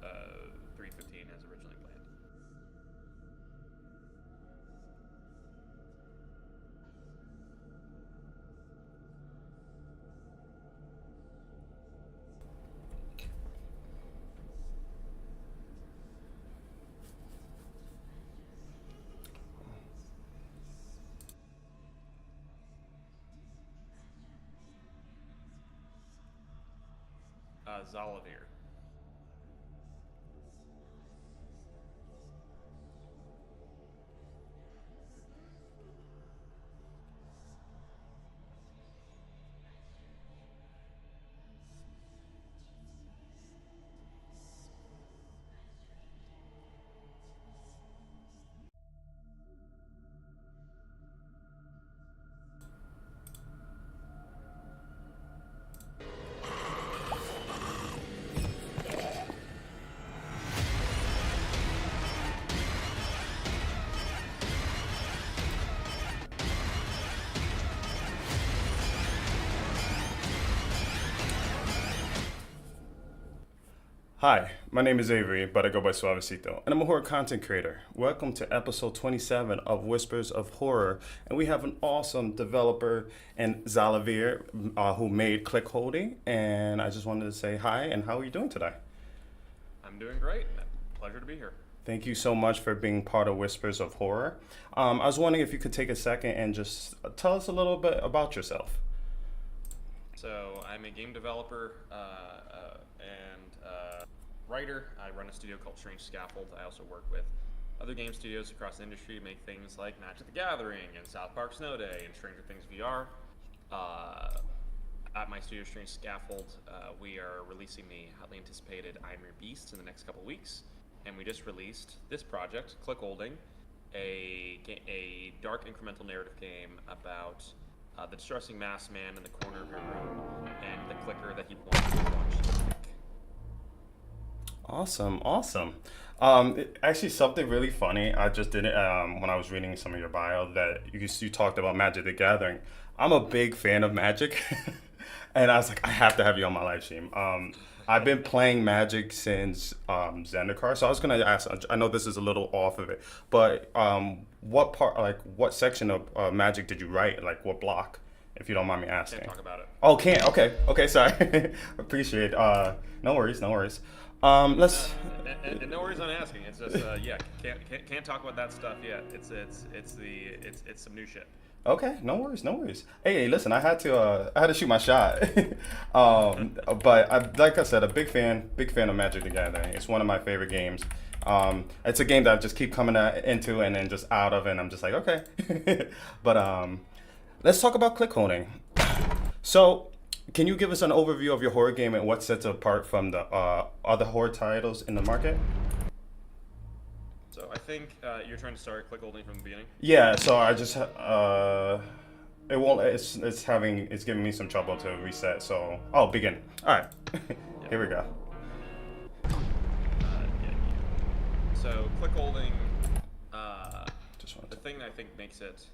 3:15 as originally planned. Xalavier. Hi, my name is Avery, but I go by Soavecito, and I'm a horror content creator. Welcome to episode 27 of Whispers of Horror, and we have an awesome developer and Xalavier who made CLICKOLDING, and I just wanted to say hi, and how are you doing today? I'm doing great. Pleasure to be here. Thank you so much for being part of Whispers of Horror. I was wondering if you could take a second and just tell us a little bit about yourself. So I'm a game developer and writer. I run a studio called Strange Scaffold. I also work with other game studios across the industry to make things like Magic the Gathering and South Park Snow Day and Stranger Things VR. At my studio, Strange Scaffold, we are releasing the hotly anticipated I'm Your Beast in the next couple weeks, and we just released this project, CLICKOLDING, a dark incremental narrative game about the distressing masked man in the corner of your room and the clicker that he wants to watch. Awesome. Actually, something really funny. I just did it when I was reading some of your bio that you talked about Magic the Gathering. I'm a big fan of Magic, and I was like, I have to have you on my live stream. I've been playing Magic since Zendikar, so I was gonna ask. I know this is a little off of it, but what section of Magic did you write? Like, what block, if you don't mind me asking? Can't talk about it. Oh, can't. Okay. Sorry. Appreciate. No worries. Let's. And no worries on asking. It's just can't talk about that stuff yet. It's some new shit. Okay, no worries. Hey, listen, I had to shoot my shot. But like I said, a big fan of Magic the Gathering. It's one of my favorite games. It's a game that I just keep coming into and then just out of, and I'm just like, okay. But let's talk about CLICKOLDING. So, can you give us an overview of your horror game and what sets it apart from the other horror titles in the market? So I think you're trying to start CLICKOLDING from the beginning. Yeah, so I just it won't. It's giving me some trouble to reset. So begin. All right, here we go. So CLICKOLDIng, the thing that I think makes it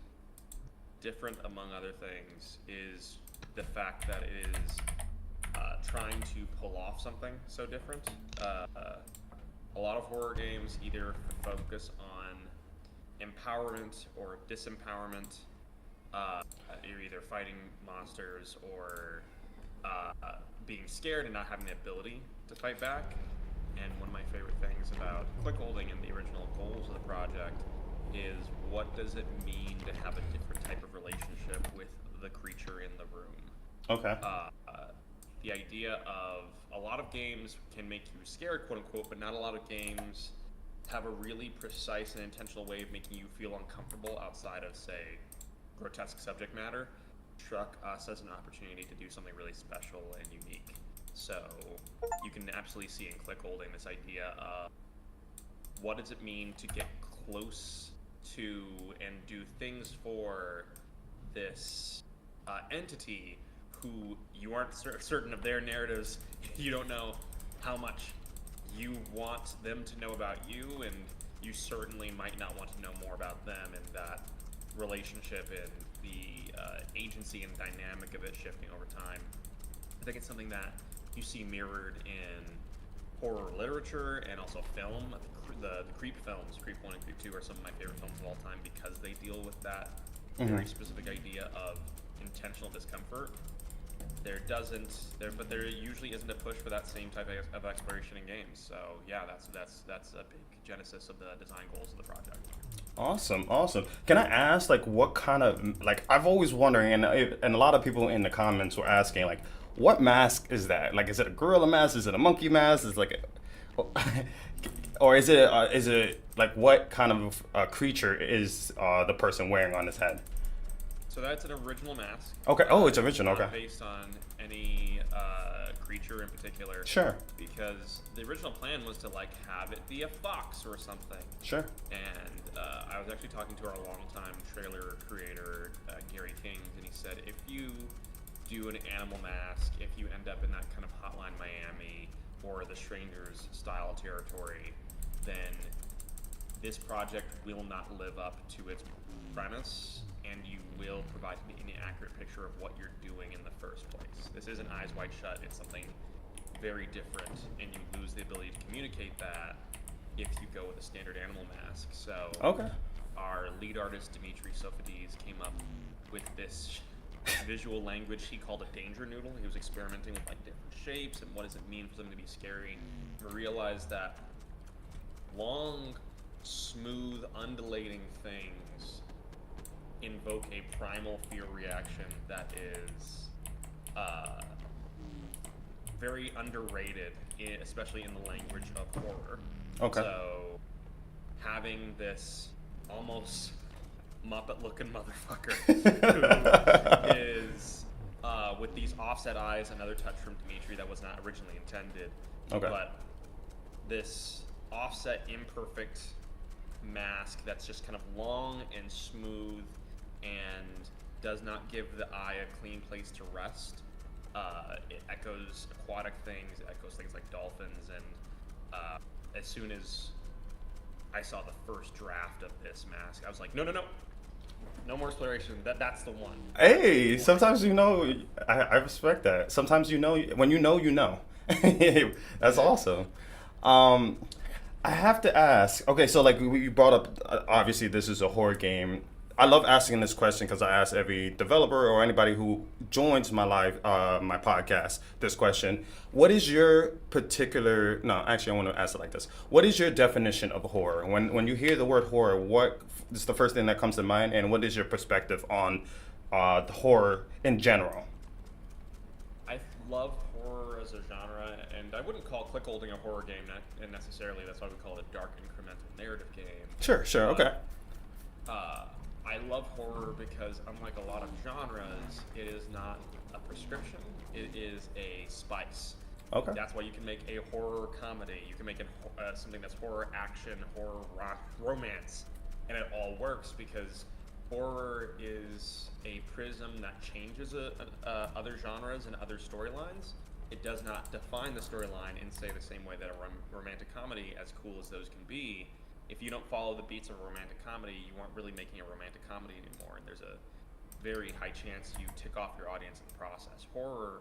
different among other things is the fact that it is trying to pull off something so different. A lot of horror games either focus on empowerment or disempowerment. You're either fighting monsters or being scared and not having the ability to fight back. And one of my favorite things about CLICKOLDIng and the original goals of the project is what does it mean to have a different type of relationship with the creature in the room. Okay. The idea of a lot of games can make you scared, quote unquote, but not a lot of games have a really precise and intentional way of making you feel uncomfortable outside of, say, grotesque subject matter. Struck us as an opportunity to do something really special and unique. So you can absolutely see in CLICKOLDIng this idea of what does it mean to get close to and do things for this entity who you aren't certain of their narratives. You don't know how much you want them to know about you, and you certainly might not want to know more about them, and that relationship and the agency and dynamic of it shifting over time. I think it's something that you see mirrored in horror literature and also film. The Creep films, Creep 1 and Creep 2, are some of my favorite films of all time because they deal with that very specific idea of intentional discomfort. But there usually isn't a push for that same type of exploration in games. So yeah, that's a big genesis of the design goals of the project. Awesome. Can I ask, like, what kind of, like, I've always wondering, and a lot of people in the comments were asking, like, what mask is that? Like, is it a gorilla mask? Is it a monkey mask? Is it like, or is it like what kind of creature is the person wearing on his head? So that's an original mask. Okay. Oh, it's original. Not Okay. based on any creature in particular. Sure. Because the original plan was to like have it be a fox or something. Sure. And I was actually talking to our longtime trailer creator, Gary King, and he said if you do an animal mask, if you end up in that kind of Hotline Miami or the Strangers style territory, then this project will not live up to its premise, and you will provide me an accurate picture of what you're doing in the first place. This isn't Eyes Wide Shut, it's something very different, and you lose the ability to communicate that if you go with a standard animal mask. So Okay. our lead artist, Dimitri Sofadis, came up with this visual language he called a danger noodle. He was experimenting with like different shapes and what does it mean for something to be scary. And we realized that long, smooth, undulating things invoke a primal fear reaction that is very underrated, especially in the language of horror. Okay. So having this almost Muppet-looking motherfucker who is with these offset eyes, another touch from Dimitri that was not originally intended. Okay. But this offset, imperfect mask that's just kind of long and smooth and does not give the eye a clean place to rest. It echoes aquatic things, it echoes things like dolphins, and as soon as I saw the first draft of this mask, I was like, no more exploration. That's the one. Hey, sometimes I respect that. Sometimes when you know. That's awesome. I have to ask. Okay, so like we brought up, obviously this is a horror game. I love asking this question because I ask every developer or anybody who joins my my podcast this question. What is your particular? No, actually, I want to ask it like this. What is your definition of horror? When you hear the word horror, what is the first thing that comes to mind, and what is your perspective on the horror in general? I love horror as a genre, and I wouldn't call CLICKOLDING a horror game necessarily. That's why we call it a dark incremental narrative game. Sure, okay. I love horror because, unlike a lot of genres, it is not a prescription. It is a spice. Okay. That's why you can make a horror comedy. You can make it something that's horror action, horror rock, romance, and it all works because horror is a prism that changes other genres and other storylines. It does not define the storyline in, say, the same way that a romantic comedy, as cool as those can be, if you don't follow the beats of a romantic comedy, you aren't really making a romantic comedy anymore, and there's a very high chance you tick off your audience in the process. Horror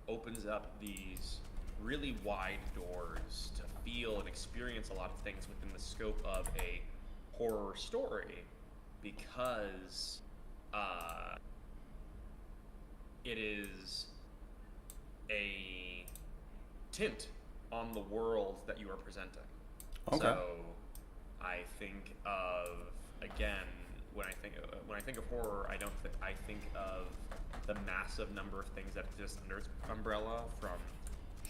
opens up these really wide doors to feel and experience a lot of things within the scope of a horror story because it is a tint on the world that you are presenting. Okay. So I think of, again, when I think of horror, I think of the massive number of things that exist under its umbrella, from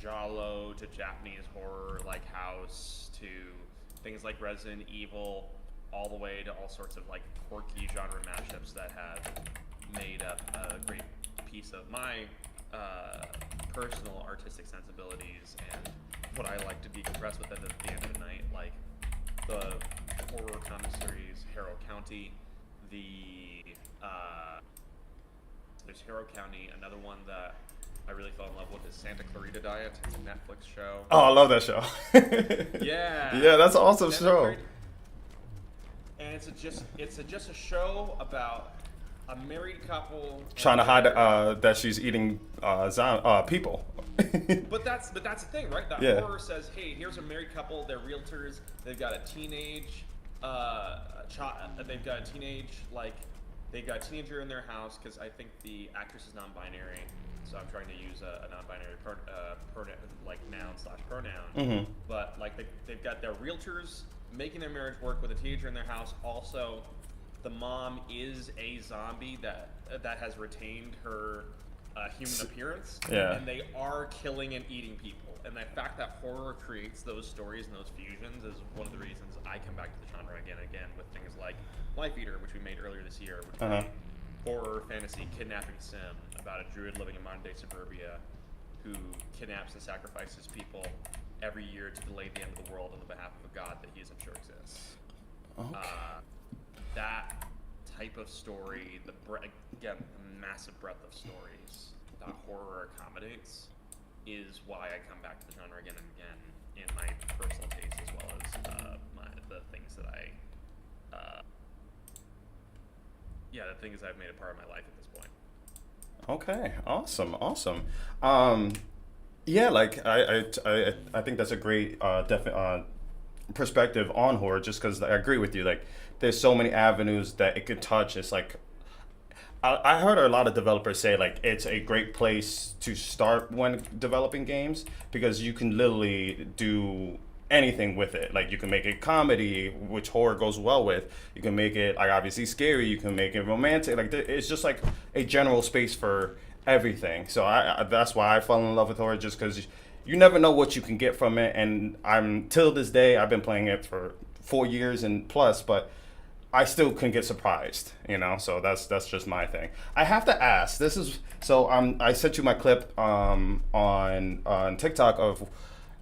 giallo to Japanese horror like House to things like Resident Evil, all the way to all sorts of like quirky genre mashups that have made up a great piece of my personal artistic sensibilities and what I like to be compressed with at the end of the night, like the horror comic series Harrow County, there's Harrow County. Another one that I really fell in love with is Santa Clarita Diet. It's a Netflix show. Oh, I love that show. Yeah. Yeah, that's an awesome show. And it's just a show about a married couple Trying and to hide they're- that she's eating people. But that's the thing, right? That Yeah. horror says, hey, here's a married couple. They're realtors. They've got a teenage, they've got a teenage they've got a teenager in their house because I think the actress is non-binary. So I'm trying to use a non-binary noun/pronoun. Mm-hmm. But like they've got their realtors making their marriage work with a teenager in their house. Also, the mom is a zombie that has retained her human appearance. Yeah. And they are killing and eating people. And the fact that horror creates those stories and those fusions is one of the reasons I come back to the genre again and again with things like Life Eater, which we made earlier this year, which is a horror fantasy kidnapping sim about a druid living in modern day suburbia who kidnaps and sacrifices people every year to delay the end of the world on the behalf of a god that he isn't sure exists. Okay. That type of story, again, the massive breadth of stories that horror accommodates is why I come back to the genre again and again in my personal taste as well as the things that the things I've made a part of my life at this point. Okay, awesome. Yeah, like I think that's a great perspective on horror, just because I agree with you. Like, there's so many avenues that it could touch. It's like I heard a lot of developers say like it's a great place to start when developing games because you can literally do anything with it. Like, you can make it comedy, which horror goes well with. You can make it like obviously scary. You can make it romantic. Like, it's just like a general space for everything. So I that's why I fell in love with horror, just because you never know what you can get from it. And I'm till this day, I've been playing it for 4 years and plus, but I still can get surprised, you know. So that's just my thing. I have to ask. This is so. I sent you my clip on TikTok of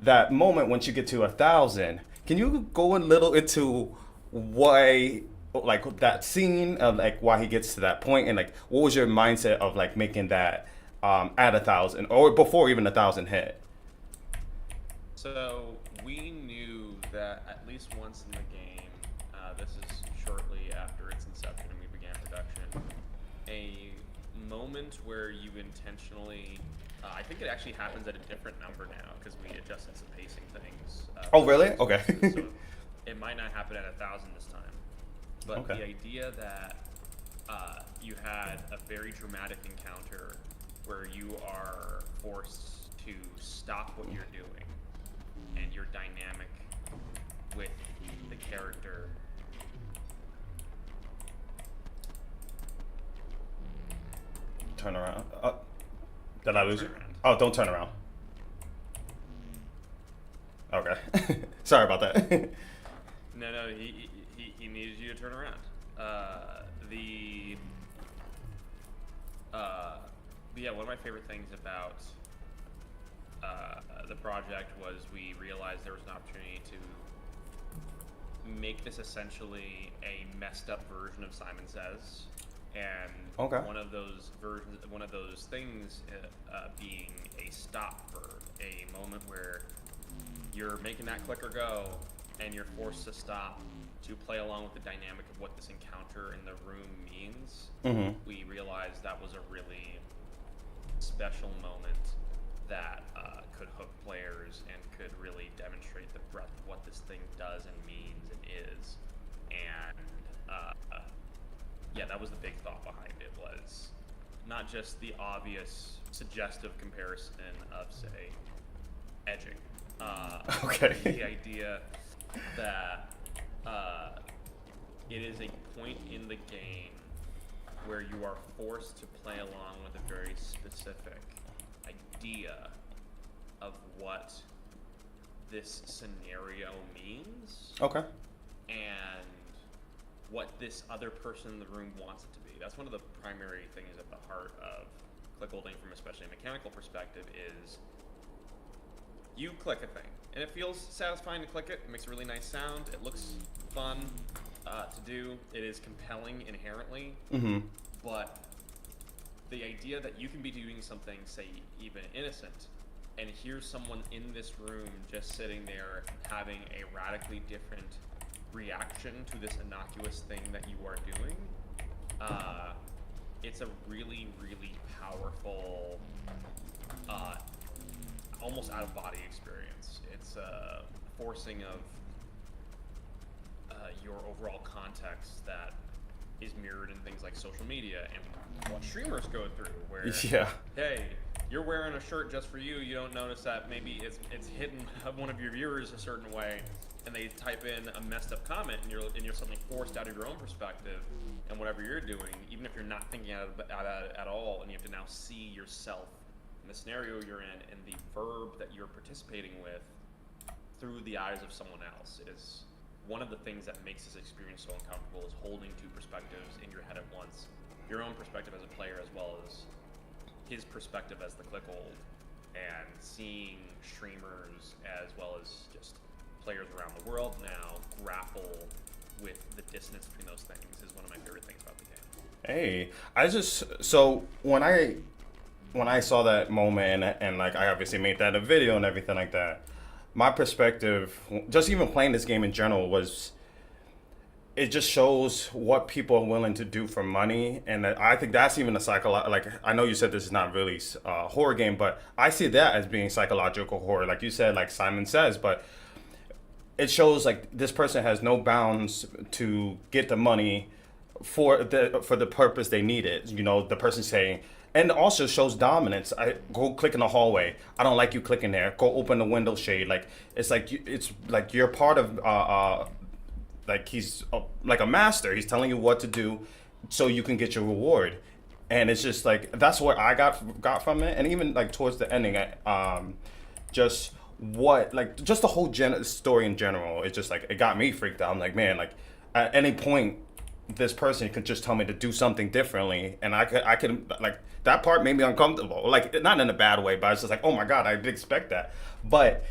that moment once you get to 1,000. Can you go a little into why, like, that scene of like why he gets to that point, and like what was your mindset of like making that at 1,000 or before even 1,000 hit? So we knew that at least once in the game, this is shortly after its inception and we began production, a moment where you intentionally, I think it actually happens at a different number now because we adjusted some pacing things. Oh, really? Okay. So it might not happen at 1,000 this time, but Okay. the idea that you had a very dramatic encounter where you are forced to stop what you're doing and your dynamic with the character. Turn around. Did I lose you? Turn around. Oh, don't turn around. Okay. Sorry about that. No, he needed you to turn around. Yeah, one of my favorite things about the project was we realized there was an opportunity to make this essentially a messed up version of Simon Says, and Okay. one of those things being a stop verb, a moment where you're making that clicker go and you're forced to stop to play along with the dynamic of what this encounter in the room means. Mm-hmm. We realized that was a really special moment that could hook players and could really demonstrate the breadth of what this thing does and means and is. And yeah, that was the big thought behind it, was not just the obvious suggestive comparison of, say, edging. Okay. The idea that it is a point in the game where you are forced to play along with a very specific idea of what this scenario means Okay. and what this other person in the room wants it to be. That's one of the primary things at the heart of clickholding from especially a mechanical perspective is you click a thing and it feels satisfying to click it. It makes a really nice sound. It looks fun to do. It is compelling inherently. Mm-hmm. But the idea that you can be doing something, say, even innocent, and here's someone in this room just sitting there having a radically different reaction to this innocuous thing that you are doing, it's a really, really powerful, uh, almost out of body experience. It's a forcing of your overall context that is mirrored in things like social media and what streamers go through. Where, Yeah. hey, you're wearing a shirt just for you. You don't notice that maybe it's hitting one of your viewers a certain way, and they type in a messed up comment, and you're suddenly forced out of your own perspective and whatever you're doing, even if you're not thinking out of it at all, and you have to now see yourself in the scenario you're in and the verb that you're participating with through the eyes of someone else. Is one of the things that makes this experience so uncomfortable, is holding two perspectives in your head at once. Your own perspective as a player, as well as his perspective as the Clickhold, and seeing streamers as well as just players around the world now grapple with the dissonance between those things is one of my favorite things about the game. Hey, so when I saw that moment, and like I obviously made that a video and everything like that, my perspective, just even playing this game in general, was it just shows what people are willing to do for money. And I think that's even a like, I know you said this is not really a horror game, but I see that as being psychological horror, like you said, like Simon says. But it shows like this person has no bounds to get the money for the purpose they need it. You know, the person saying, and also shows dominance. I go click in the hallway. I don't like you clicking there. Go open the window shade. Like it's like you're part of like he's like a master. He's telling you what to do so you can get your reward. And it's just like that's what I got from it. And even like towards the ending, just the whole story in general. It's just like it got me freaked out. I'm like, man, like at any point this person could just tell me to do something differently, and I could like that part made me uncomfortable. Like not in a bad way, but I was just like, oh my god, I didn't expect that. But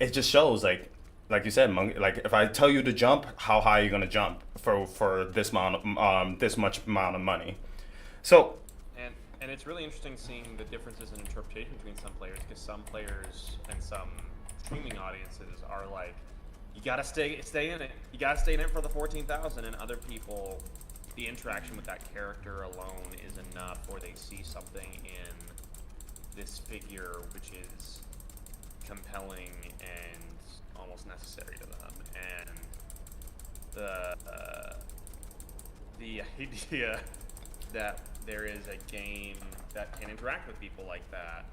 it just shows like you said, like if I tell you to jump, how high are you gonna jump for this much amount of money? So. And it's really interesting seeing the differences in interpretation between some players, because some players and some streaming audiences are like, you gotta stay in it. You gotta stay in it for the 14,000, and other people, the interaction with that character alone is enough, or they see something in this figure which is compelling and almost necessary to them. And the idea that there is a game that can interact with people like that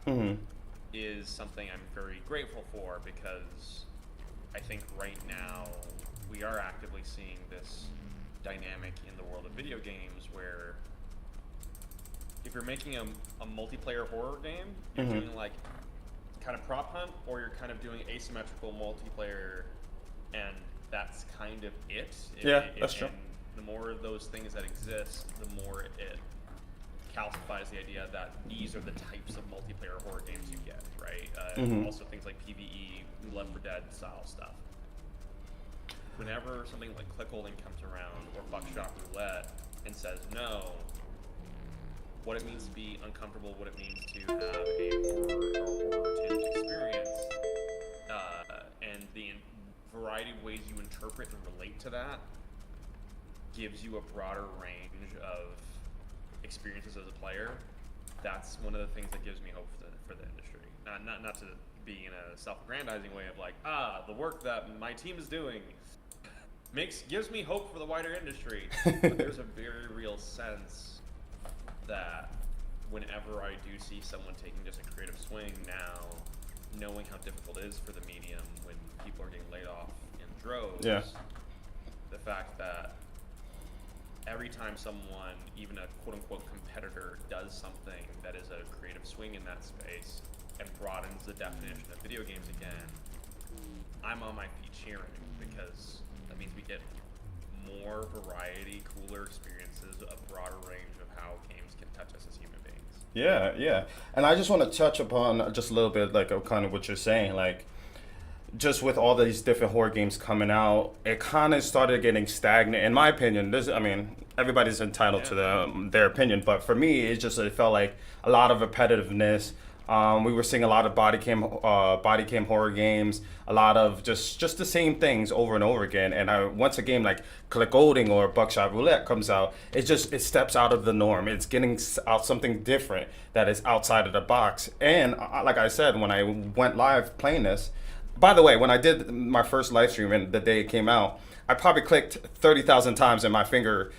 is something I'm very grateful for, because I think right now we are actively seeing this dynamic in the world of video games where if you're making a multiplayer horror game, you're doing like kind of prop hunt, or you're kind of doing asymmetrical multiplayer, and that's kind of it. That's true. And the more of those things that exist, the more it calcifies the idea that these are the types of multiplayer horror games you get, right? Also things like PvE, Left 4 Dead style stuff. Whenever something like clickholding comes around, or buckshot roulette, and says no, what it means to be uncomfortable, what it means to have a horror tinged experience, and the variety of ways you interpret and relate to that gives you a broader range of experiences as a player. That's one of the things that gives me hope for the industry. Not to be in a self-aggrandizing way of like, the work that my team is doing gives me hope for the wider industry. But there's a very real sense that whenever I do see someone taking just a creative swing now, knowing how difficult it is for the medium when people are getting laid off in droves, the fact that every time someone, even a quote-unquote competitor, does something that is a creative swing in that space and broadens the definition of video games again, I'm on my feet cheering, because that means we get more variety, cooler experiences, a broader range of how games can touch us as human beings. Yeah. And I just want to touch upon just a little bit like of kind of what you're saying, like just with all these different horror games coming out, it kind of started getting stagnant, in my opinion. Everybody's entitled to their opinion, but for me, it felt like a lot of repetitiveness. We were seeing a lot of body cam horror games, a lot of just the same things over and over again. And once a game like CLICKOLDING or Buckshot Roulette comes out, it steps out of the norm. It's getting out something different that is outside of the box. And like I said, when I went live playing this, by the way, when I did my first live stream and the day it came out, I probably clicked 30,000 times and my finger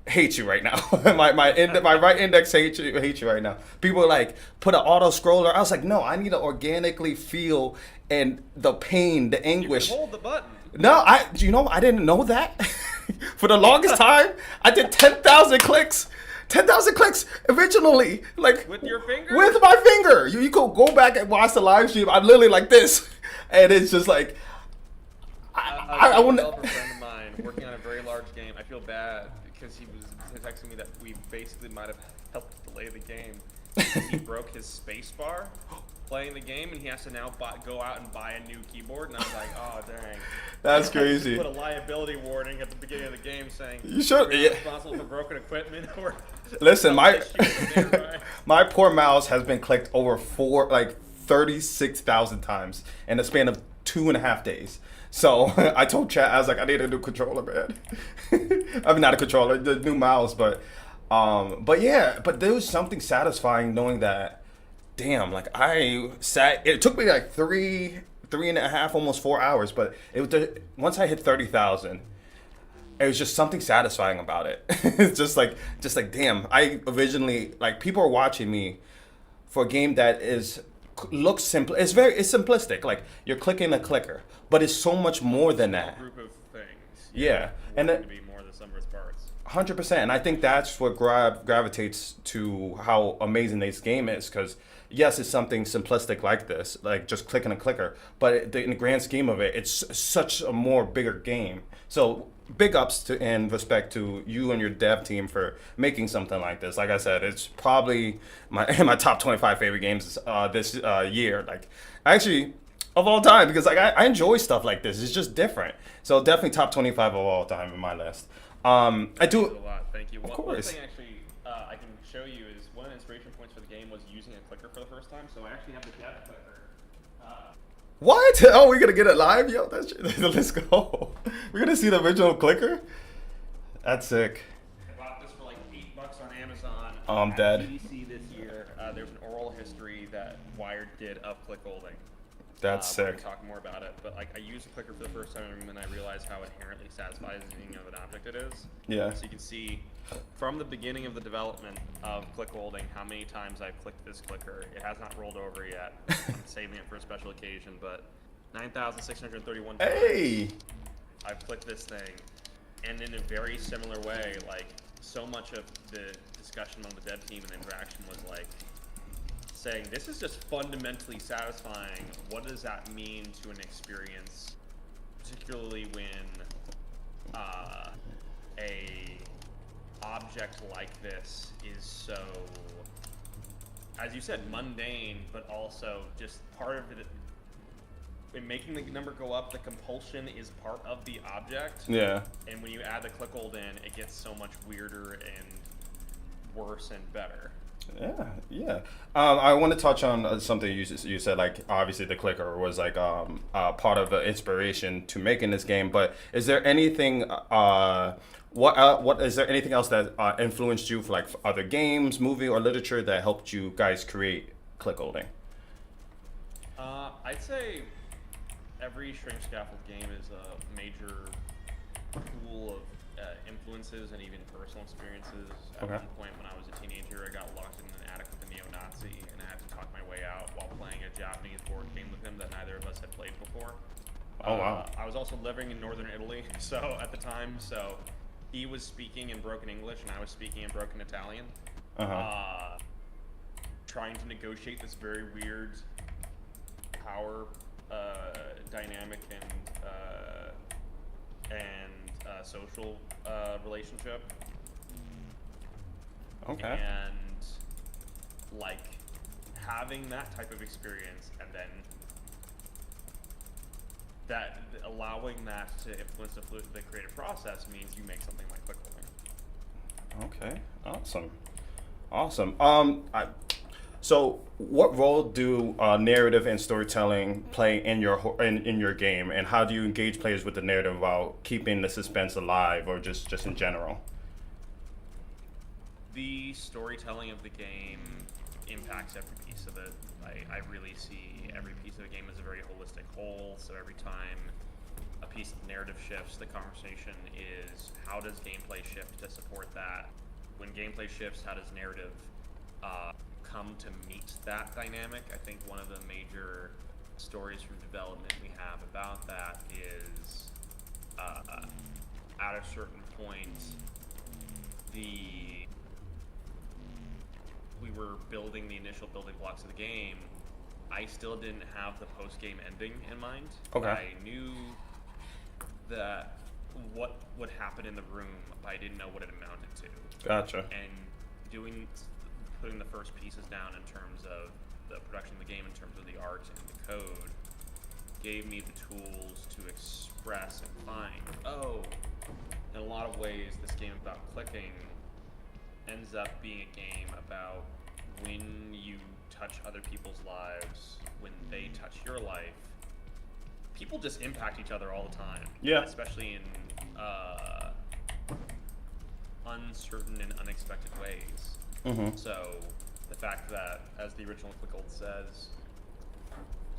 hates you right now. my right index hates you right now. People like put an auto scroller. I was like, no, I need to organically feel and the pain, the anguish. You can hold the button. No, I didn't know that. For the longest time, I did 10,000 clicks. 10,000 clicks originally, like with your finger. With my finger. You could go back and watch the live stream. I'm literally like this, and it's just like I want to. A developer friend of mine working on a very large game. I feel bad because he was texting me that we basically might have helped delay the game. He broke his space bar playing the game, and he has to now go out and buy a new keyboard. And I was like, oh dang. That's crazy. Put a liability warning at the beginning of the game saying you should be responsible for broken equipment. Or listen, my poor mouse has been clicked over 36,000 times in the span of 2.5 days. So I told chat, I was like, I need a new controller, man. I mean, not a controller, the new mouse, but yeah, but there was something satisfying knowing that, damn, like it took me like 3.5, almost 4 hours, but once I hit 30,000, it was just something satisfying about it. It's just like, damn, I originally, like, people are watching me for a game that looks simple. It's simplistic. Like, you're clicking a clicker, but it's so much more than that. Group of things. Yeah, and to be more the sum of its parts. 100%. And I think that's what gravitates to how amazing this game is, because yes, it's something simplistic like this, like just clicking a clicker, but in the grand scheme of it, it's such a more bigger game. So big ups and respect to you and your dev team for making something like this. Like I said, it's probably my top 25 favorite games this year. Like, actually, of all time, because like I enjoy stuff like this. It's just different. So definitely top 25 of all time in my list. I do. A lot. Thank you. Of One course. thing actually I can show you is one of the inspiration points for the game was using a clicker for the first time. So I actually have the dev clicker. What? Oh, we're gonna get it live? Yo, let's go. We're gonna see the original clicker? That's sick. I bought this for like $8 on Amazon. Oh, I'm dead. EDC this year. There's an oral history that Wired did of CLICKOLDING. That's sick. We're gonna talk more about it, but like I used a clicker for the first time and I realized how inherently satisfying of an object it is. Yeah. So you can see from the beginning of the development of CLICKOLDING how many times I've clicked this clicker. It has not rolled over yet. I'm saving it for a special occasion, but 9,631 times Hey! I've clicked this thing, and in a very similar way, like so much of the discussion among the dev team and the interaction was like saying, this is just fundamentally satisfying. What does that mean to an experience, particularly when a object like this is so, as you said, mundane, but also just part of it. In making the number go up, the compulsion is part of the object. Yeah. And when you add the CLICKOLD in, it gets so much weirder and worse and better. Yeah. I want to touch on something you said. Like, obviously, the clicker was like part of the inspiration to making this game. But is there anything? What is there anything else that influenced you for like other games, movie, or literature that helped you guys create CLICKOLDING? I'd say every string scaffold game is a major pool of influences and even personal experiences. At one point when I was a teenager, I got locked in an attic with a neo-Nazi, and I had to talk my way out while playing a Japanese board game with him that neither of us had played before. Oh, wow. I was also living in northern Italy, so at the time, so he was speaking in broken English and I was speaking in broken Italian. Trying to negotiate this very weird power dynamic and social relationship. Okay. And like having that type of experience, and then that allowing that to influence the creative process means you make something like CLICKOLDING. Okay. Awesome. So, what role do narrative and storytelling play in your game, and how do you engage players with the narrative while keeping the suspense alive, or just in general? The storytelling of the game impacts every piece of it. I really see every piece of the game as a very holistic whole, so every time a piece of narrative shifts, the conversation is how does gameplay shift to support that? When gameplay shifts, how does narrative come to meet that dynamic? I think one of the major stories from development we have about that is at a certain point, we were building the initial building blocks of the game. I still didn't have the post-game ending in mind. Okay. I knew that what would happen in the room, but I didn't know what it amounted to. Gotcha. And putting the first pieces down in terms of the production of the game, in terms of the art and the code, gave me the tools to express and find, in a lot of ways, this game about clicking ends up being a game about when you touch other people's lives, when they touch your life. People just impact each other all the time. Yeah. Especially in uncertain and unexpected ways. Mm-hmm. So the fact that, as the original CLICKOLD says,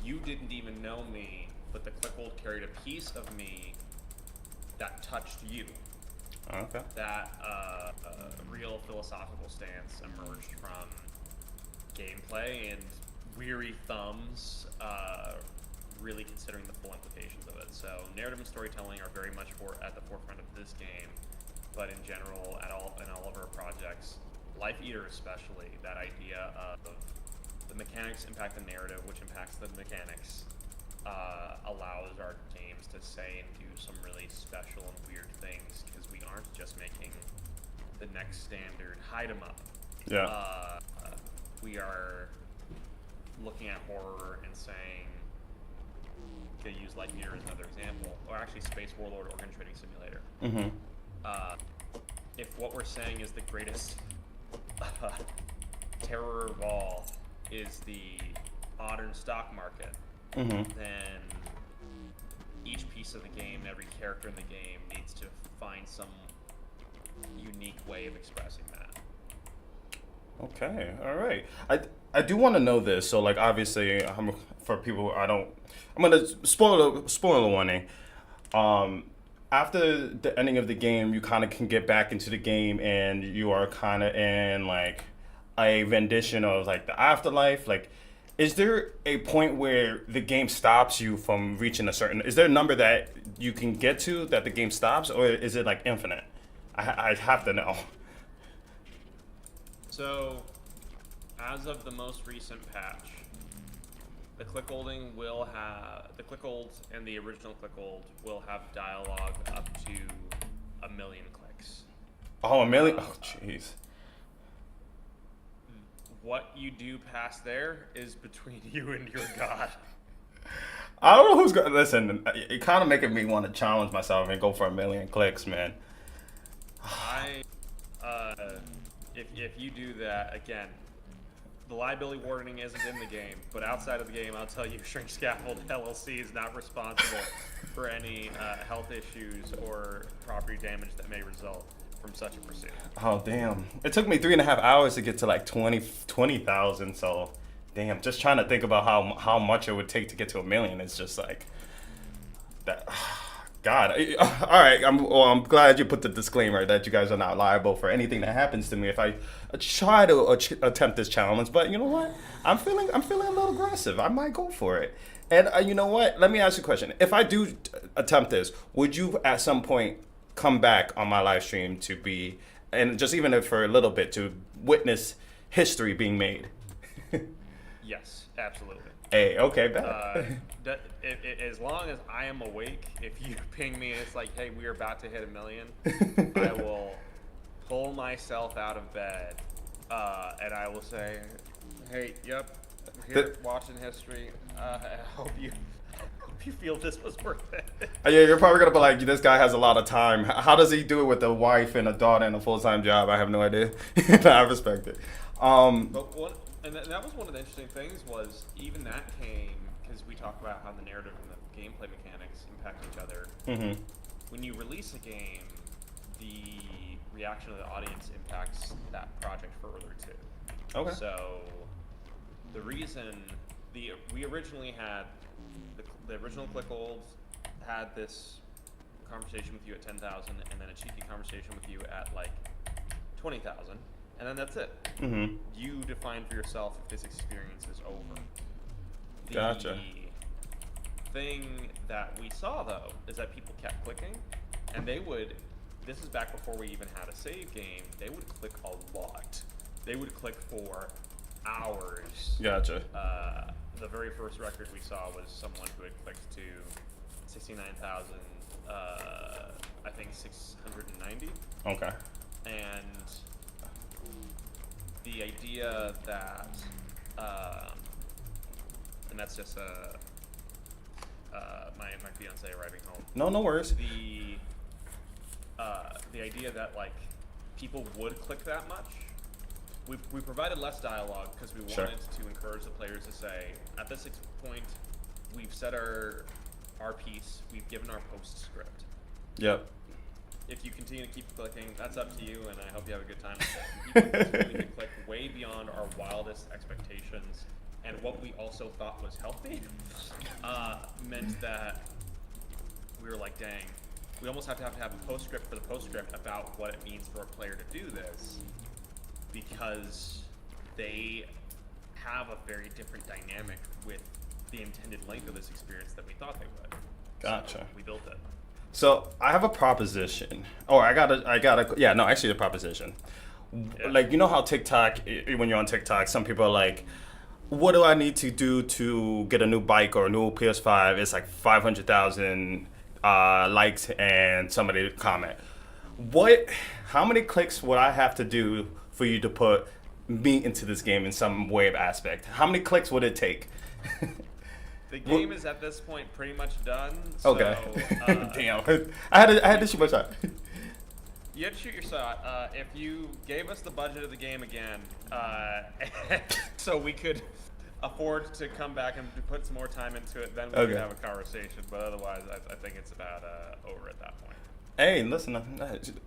you didn't even know me, but the CLICKOLD carried a piece of me that touched you. Okay. That real philosophical stance emerged from gameplay and weary thumbs, really considering the full implications of it. So narrative and storytelling are very much at the forefront of this game, but in general, in all of our projects, Life Eater especially, that idea of the mechanics impact the narrative, which impacts the mechanics, allows our games to say and do some really special and weird things, because we aren't just making the next standard hide 'em up. Yeah. We are looking at horror and saying, to use Life Eater as another example, or actually Space Warlord Organ Trading Simulator. Mm-hmm. If what we're saying is the greatest terror of all is the modern stock market, Mm-hmm. then each piece of the game, every character in the game needs to find some unique way of expressing that. Okay, all right. I do want to know this. So, like, obviously, for people, I'm gonna spoiler warning. After the ending of the game, you kind of can get back into the game, and you are kind of in like a rendition of like the afterlife. Like, is there a point where the game stops you from reaching a certain? Is there a number that you can get to that the game stops, or is it like infinite? I have to know. So, as of the most recent patch, the CLICKOLDing will have, the CLICKOLD and the original CLICKOLD will have dialogue up to 1 million clicks. Oh, 1 million? Oh, jeez. What you do past there is between you and your god. I don't know who's going to listen. It kind of making me want to challenge myself and go for 1 million clicks, man. If you do that, again, the liability warning isn't in the game, but outside of the game, I'll tell you, Shrink Scaffold LLC is not responsible for any health issues or property damage that may result from such a pursuit. Oh, damn. It took me 3.5 hours to get to like 20,000, so damn, just trying to think about how much it would take to get to 1 million. It's just like that. God, all right. I'm glad you put the disclaimer that you guys are not liable for anything that happens to me if I try to attempt this challenge. But you know what? I'm feeling a little aggressive. I might go for it. And you know what? Let me ask you a question. If I do attempt this, would you at some point come back on my live stream to be, and just even if for a little bit, to witness history being made? Yes, absolutely. Hey, okay, bet. As long as I am awake, if you ping me and it's like, hey, we are about to hit 1 million, I will pull myself out of bed and I will say, hey, yep, here, watching history. I hope you feel this was worth it. Yeah, you're probably gonna be like, this guy has a lot of time. How does he do it with a wife and a daughter and a full-time job? I have no idea. I respect it. But And that was one of the interesting things was even that came because we talk about how the narrative and the gameplay mechanics impact each other. Mm-hmm. When you release a game, the reaction of the audience impacts that project further too. Okay. So the reason we originally had the original Clickhold had this conversation with you at 10,000, and then a cheeky conversation with you at like 20,000, and then that's it. Mm-hmm. You define for yourself if this experience is over. Gotcha. The thing that we saw though is that people kept clicking, and they would. This is back before we even had a save game. They would click a lot. They would click for hours. Gotcha. The very first record we saw was someone who had clicked to 69,000. I think 690. Okay. And the idea that, and that's just my fiance arriving home. No worries. The idea that like people would click that much. We provided less dialogue because we wanted to encourage the players to say, at this point, we've said our piece, we've given our postscript. Yep. If you continue to keep clicking, that's up to you, and I hope you have a good time with it. And people continued to click way beyond our wildest expectations, and what we also thought was healthy, meant that we were like, dang, we almost have to have a postscript for the postscript about what it means for a player to do this, because they have a very different dynamic with the intended length of this experience than we thought they would. Gotcha. So we built it. So I have a proposition. Oh, yeah, no, actually a proposition. Yeah. Like, you know how TikTok, when you're on TikTok, some people are like, what do I need to do to get a new bike or a new PS5? It's like 500,000 likes and somebody comment. How many clicks would I have to do for you to put me into this game in some way of aspect? How many clicks would it take? The game is at this point pretty much done. So, Okay. Damn. I had to shoot my shot. You had to shoot your shot. If you gave us the budget of the game again, so we could afford to come back and put some more time into it, then we could have a conversation. But otherwise, I think it's about over at that point. Hey, listen,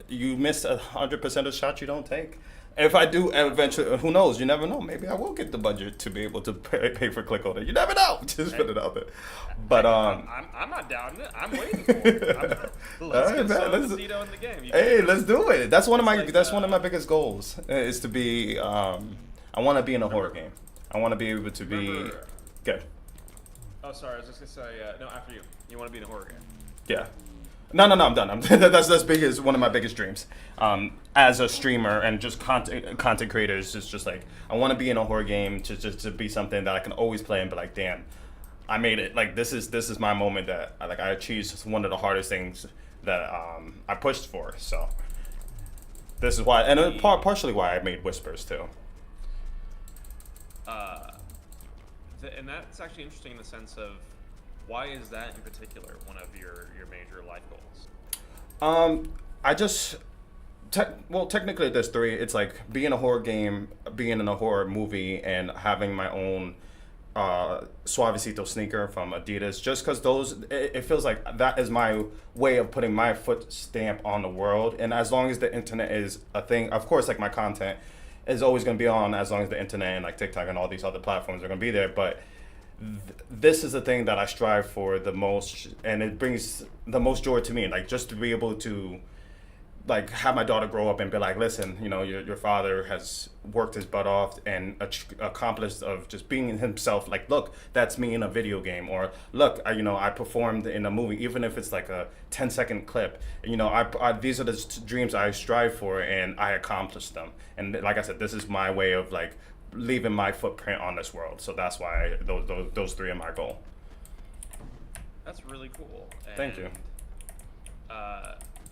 you missed 100% of the shots you don't take. If I do eventually, who knows? You never know. Maybe I will get the budget to be able to pay for CLICKOLDING. You never know. Just put it out there. But I'm not doubting it. I'm waiting for it. Let's get Soavecito in the game. Let's do it. That's one of my biggest goals is to be. I want to be in a horror game. I want to be able to be. Good. Oh, sorry. I was just gonna say no. After you. You want to be in a horror game. Yeah. No, I'm done. That's biggest, one of my biggest dreams. As a streamer and just content creators, just like I want to be in a horror game, just to be something that I can always play and be like, damn, I made it. Like this is my moment that I achieved one of the hardest things that I pushed for. So this is why, and partially why I made Whispers too. And that's actually interesting in the sense of, why is that in particular one of your major life goals? I just, technically there's three. It's like being in a horror game, being in a horror movie, and having my own Soavecito sneaker from Adidas. Just because it feels like that is my way of putting my foot stamp on the world. And as long as the internet is a thing, of course, like my content is always going to be on as long as the internet and like TikTok and all these other platforms are going to be there. But this is the thing that I strive for the most, and it brings the most joy to me. Like just to be able to, like, have my daughter grow up and be like, listen, you know, your father has worked his butt off and accomplished of just being himself. Like, look, that's me in a video game, or look, I performed in a movie, even if it's like a 10-second clip. You know, these are the dreams I strive for, and I accomplished them. And like I said, this is my way of like leaving my footprint on this world. So that's why those three are my goal. That's really cool. And, thank you.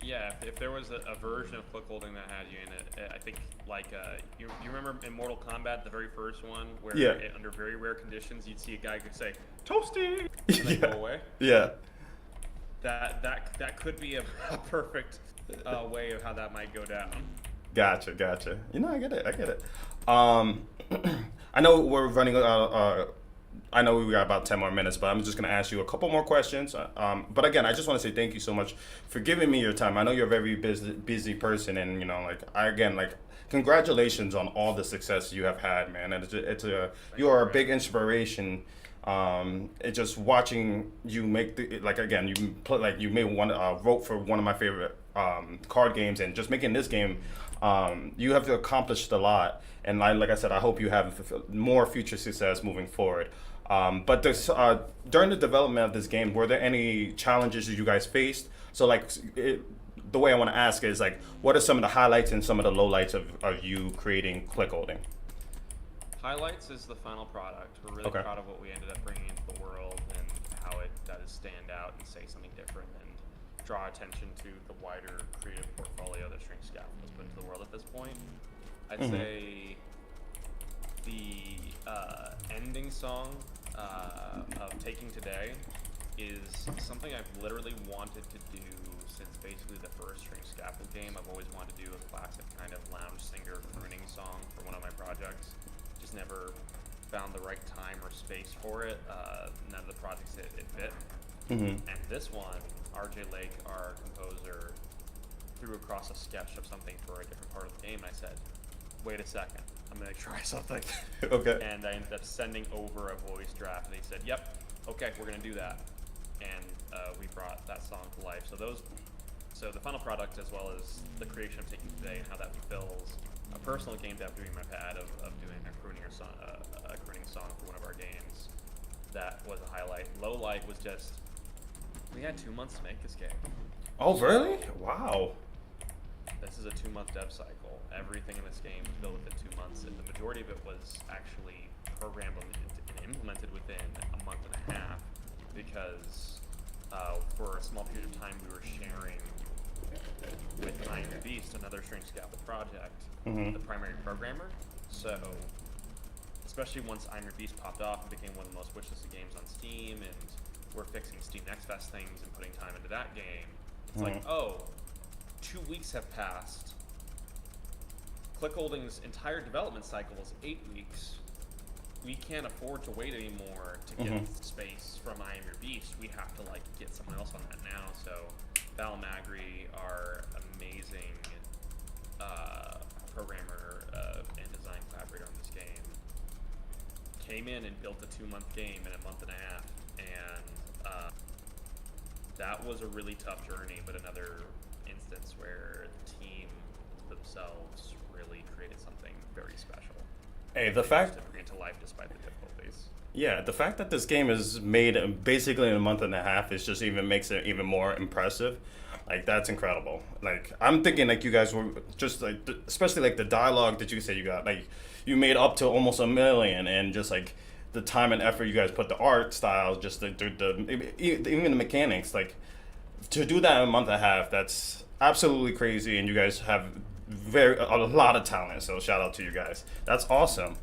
Yeah, if there was a version of CLICKOLDING that had you in it, I think like you remember in Mortal Kombat, the very first one, where under very rare conditions you'd see a guy could say "Toasty" and then go away. Yeah. That could be a perfect way of how that might go down. Gotcha. You know, I get it. I know we're running. I know we got about 10 more minutes, but I'm just going to ask you a couple more questions. But again, I just want to say thank you so much for giving me your time. I know you're a very busy person, and like congratulations on all the success you have had, man. And you are a big inspiration. It's just watching you make you made one wrote for one of my favorite card games, and just making this game. You have accomplished a lot, and like I said, I hope you have more future success moving forward. But during the development of this game, were there any challenges that you guys faced? So the way I want to ask is what are some of the highlights and some of the lowlights of you creating ClickHolding? Highlights is the final product. We're really proud of what we ended up bringing into the world and how it does stand out and say something different and draw attention to the wider creative portfolio that Shrink Scaffold has put into the world at this point. I'd say the ending song of Taking Today is something I've literally wanted to do since basically the first Shrink Scaffold game. I've always wanted to do a classic kind of lounge singer crooning song for one of my projects. Just never found the right time or space for it. None of the projects it fit. And this one, RJ Lake, our composer, threw across a sketch of something for a different part of the game, and I said, wait a second, I'm going to try something. And I ended up sending over a voice draft, and they said, yep, okay, we're going to do that. And we brought that song to life. So the final product, as well as the creation of Taking Today and how that fulfills a personal game dev dream I've had of doing a crooning song for one of our games, that was a highlight. Low light was just, we had 2 months to make this game. Oh, really? Wow. This is a 2-month dev cycle. Everything in this game was built within 2 months, and the majority of it was actually programmed and implemented within a month and a half, because for a small period of time we were sharing with Iron Beast, another Shrink Scaffold project, the primary programmer. So, especially once Iron Beast popped off and became one of the most wishlisted games on Steam, and we're fixing Steam Next Fest things and putting time into that game, it's like, oh, 2 weeks have passed. ClickHolding's entire development cycle is 8 weeks. We can't afford to wait anymore to get space from I Am Your Beast. We have to get someone else on that now. So Val Magri, our amazing programmer and design collaborator on this game, came in and built a 2-month game in a month and a half, and that was a really tough journey, but another instance where the team themselves really created something very special. Hey, the fact to bring it to life despite the difficulties. Yeah, the fact that this game is made basically in a month and a half is just even makes it even more impressive. That's incredible. I'm thinking you guys were just especially the dialogue that you said you got, you made up to almost 1 million, and just the time and effort you guys put, the art style, just even the mechanics, to do that in a month and a half, that's absolutely crazy, and you guys have a lot of talent, so shout out to you guys. That's awesome.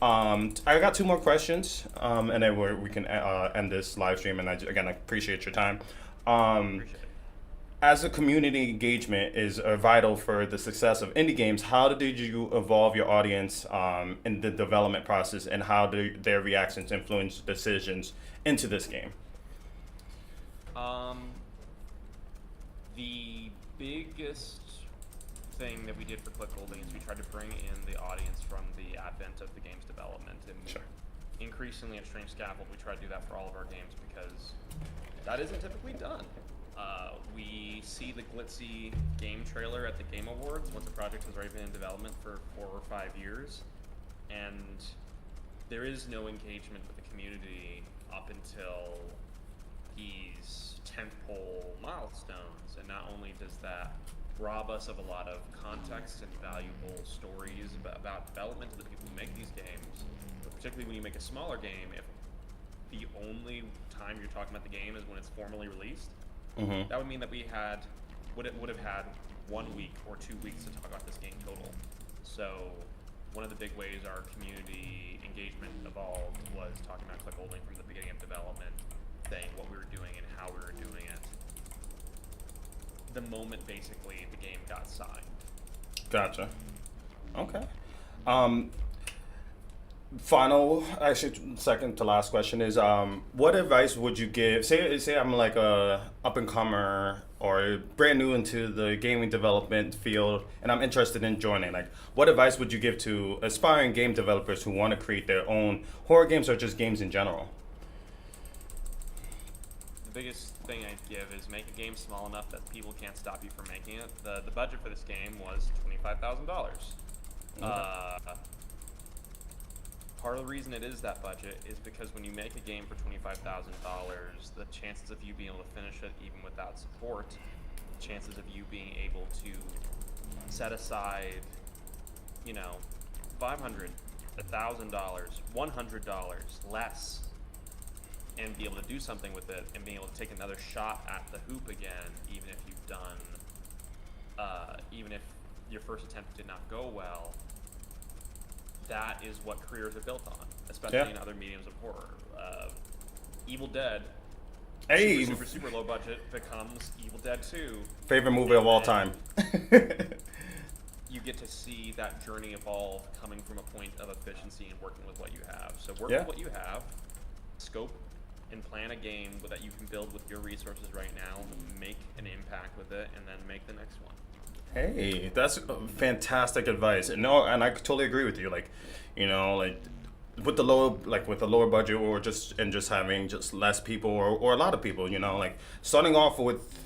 Thank you. I got 2 more questions, and then we can end this live stream, and I appreciate your time. Appreciate it. As a community engagement is vital for the success of indie games, how did you evolve your audience in the development process, and how do their reactions influence decisions into this game? The biggest thing that we did for ClickHolding is we tried to bring in the audience from the advent of the game's development, and increasingly at Shrink Scaffold we try to do that for all of our games, because that isn't typically done. We see the glitzy game trailer at the Game Awards once a project has already been in development for 4 or 5 years, and there is no engagement with the community up until these tentpole milestones. And not only does that rob us of a lot of context and valuable stories about development to the people who make these games, but particularly when you make a smaller game, if the only time you're talking about the game is when it's formally released, that would mean that we would have had 1 week or 2 weeks to talk about this game total. So one of the big ways our community engagement evolved was talking about ClickHolding from the beginning of development, saying what we were doing and how we were doing it, the moment basically the game got signed. Gotcha. Okay. Final, actually, second to last question is, what advice would you give? Say I'm like a up and comer or brand new into the gaming development field, and I'm interested in joining. Like, what advice would you give to aspiring game developers who want to create their own horror games or just games in general? The biggest thing I'd give is make a game small enough that people can't stop you from making it. The budget for this game was $25,000. Uh, Part of the reason it is that budget is because when you make a game for $25,000, the chances of you being able to finish it even without support, the chances of you being able to set aside, you know, $500, $1,000, $100 less, and be able to do something with it, and being able to take another shot at the hoop again, even if you've done, even if your first attempt did not go well. That is what careers are built on, especially in other mediums of horror. Evil Dead, Hey, super low budget, becomes Evil Dead 2. favorite movie of all time. You get to see that journey evolve coming from a point of efficiency and working with what you have. So work Yeah. with what you have, scope and plan a game that you can build with your resources right now, make an impact with it, and then make the next one. Hey, that's fantastic advice. And no, and I totally agree with you. Like, like with the lower budget or just having just less people or a lot of people, like starting off with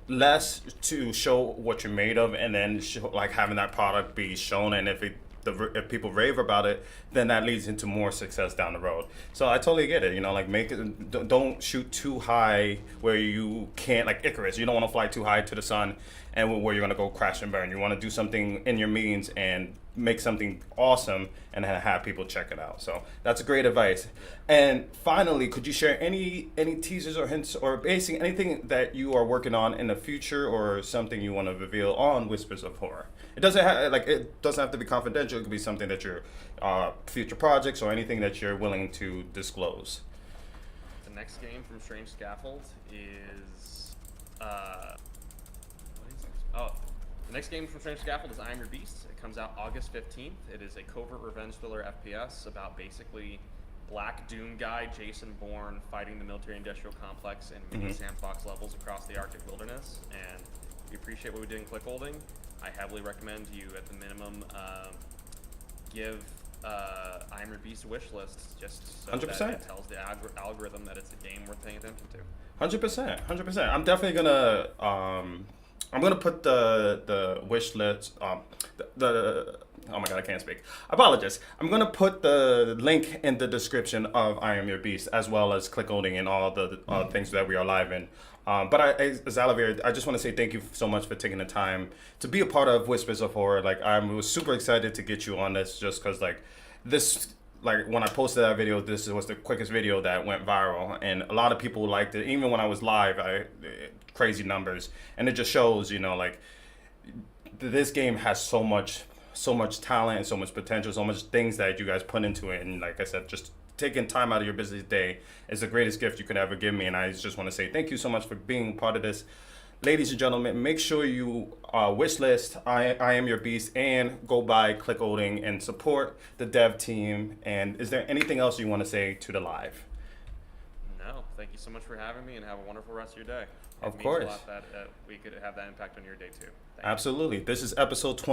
less to show what you're made of, and then like having that product be shown, and if people rave about it, then that leads into more success down the road. So I totally get it. Like make it, don't shoot too high where you can't, like Icarus. You don't want to fly too high to the sun and where you're gonna go crash and burn. You want to do something in your means and make something awesome and then have people check it out. So that's great advice. And finally, could you share any teasers or hints or basically anything that you are working on in the future or something you want to reveal on Whispers of Horror? It doesn't have to be confidential. It could be something that your future projects or anything that you're willing to disclose. The next game from Strange Scaffold is the next game from Strange Scaffold is I Am Your Beast. It comes out August 15th. It is a covert revenge thriller FPS about basically Black Doom guy Jason Bourne fighting the military-industrial complex in mini sandbox levels across the Arctic wilderness. And if you appreciate what we did in CLICKOLDING, I heavily recommend you, at the minimum, give I Am Your Beast a wish list, just so 100%. that it tells the algorithm that it's a game worth paying attention to. 100%. I'm definitely gonna I'm gonna put the wish list the oh my god, I can't speak. I apologize. I'm gonna put the link in the description of I Am Your Beast, as well as CLICKOLDING and all the things that we are live in. But Xalavier, I just want to say thank you so much for taking the time to be a part of Whispers of Horror. Like, I was super excited to get you on this, just because when I posted that video, this was the quickest video that went viral, and a lot of people liked it. Even when I was live, crazy numbers, and it just shows, this game has so much talent and so much potential, so much things that you guys put into it. And like I said, just taking time out of your busy day is the greatest gift you could ever give me. And I just want to say thank you so much for being part of this. Ladies and gentlemen, make sure you wish list I Am Your Beast and go buy CLICKOLDING and support the dev team. And is there anything else you want to say to the live? No, thank you so much for having me, and have a wonderful rest of your day. Of It course. means a lot that we could have that impact on your day too. Thank you. Absolutely. This is episode 20.